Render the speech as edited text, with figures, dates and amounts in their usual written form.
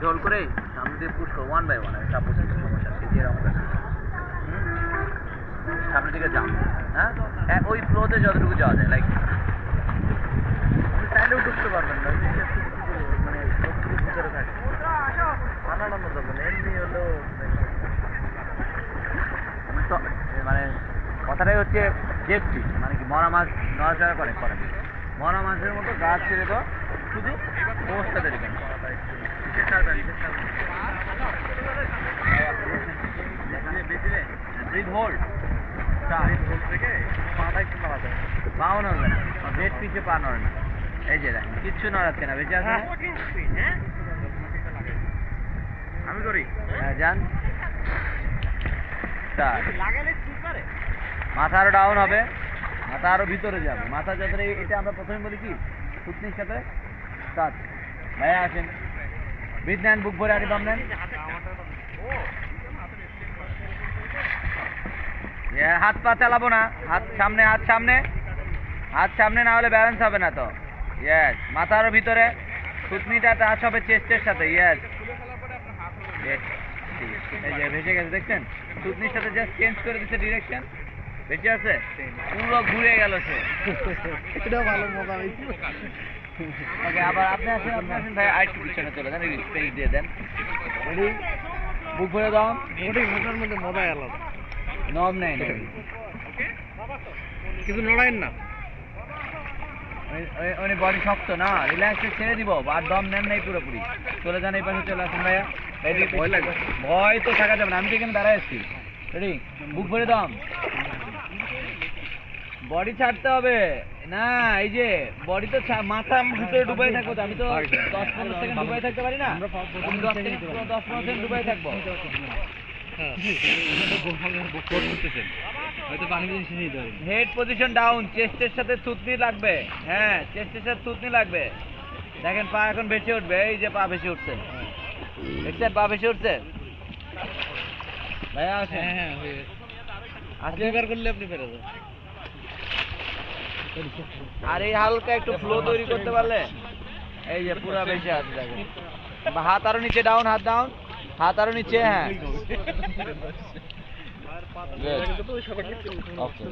hold করে সামনে দিয়ে পুশ করো 1 বাই 1 আর সাপোর্ট করতে সমস্যা আছে যে এরকম কাজ সামনের দিকে যাও হ্যাঁ ওই ফ্লোতে যতটুকু যাওয়া যায় লাইক আপনি সাইডেও ঢুকতে পারবেন না মানে সবকিছু ভিতরে থাকে আনানোর মতো মানে এমনি হলেও মানে কথাটাই হচ্ছে জেপটি মানে কি মরা মাছ নড়াচড়া করে মরা মাছের মতো গাছ ছেড়ে তো শুধু পোস্টটা তৈরি করে ব্রিথ হোল্ড পাও নড়বে না বেড পিছিয়ে পা নড়ে না এই যে দেখ কিচ্ছু নড়াচ্ছে না বেঁচে আছে আমি করি হ্যাঁ যান মাথা আরো ডাউন হবে মাথা আরো ভিতরে যাবে মাথা যাতে এটা আমরা প্রথমে বলি কি থুতনির সাথে টাচ ভাইয়া আসেন ব্রিথ নেন বুক ভরে আগে দম নেন হাত পা চালাবো না হাত সামনে না হলে ব্যালেন্স হবে না তো ইয়েস মাথা আরো ভিতরে থুতনিটা টাচ হবে চেস্টের সাথে ইয়েস এই যে ভেসে গেছে দেখছেন থুতনির সাথে জাস্ট চেঞ্জ করে দিচ্ছে ডিরেকশন বেঁচে আছে পুরো ঘুরে গেল সে এটাও ভালো মজা হয়েছে ওকে আবার আপনি আসেন ভাই আরেকটু পিছনে চলে যান স্পেস দিয়ে দেন রেডি বুক ভরে দাও মোটার মধ্যে মজাই আলাদা নব নেই কিছু নড়াইন না উনি বডি শক্ত না রিল্যাক্সে ছেড়ে দিব আর দম নেন নাই পুরোপুরি চলে যান এই পাশে চলে আসুন ভাইয়া ভয় লাগে ভয় তো থাকা যাবে না আমি তো এখানে দাঁড়ায় আসছি রেডি বুক ভরে দম বডি ছাড়তে হবে না এই যে বডি তো মাথা ভিতরে ডুবাই থাকবো আমি তো 10-15 সেকেন্ড ডুবাই থাকতে পারি না 10-15 সেকেন্ড ডুবাই থাকবো হেড পজিশন ডাউন চেস্টের সাথে থুতনি লাগবে হ্যাঁ চেস্টের সাথে থুতনি লাগবে দেখেন পা এখন ভেসে উঠবে এই যে পা ভেসে উঠছে দেখছেন পা ভেসে উঠছে ভাইয়া আছে হ্যাঁ আসলে করলে আপনি ফেরত আর এই হালকা একটু ফ্লো তৈরি করতে পারলে এই যে পুরো বেশি আছে দেখেন হাত আরো নিচে ডাউন হাত আরো নিচে হ্যাঁ ওকে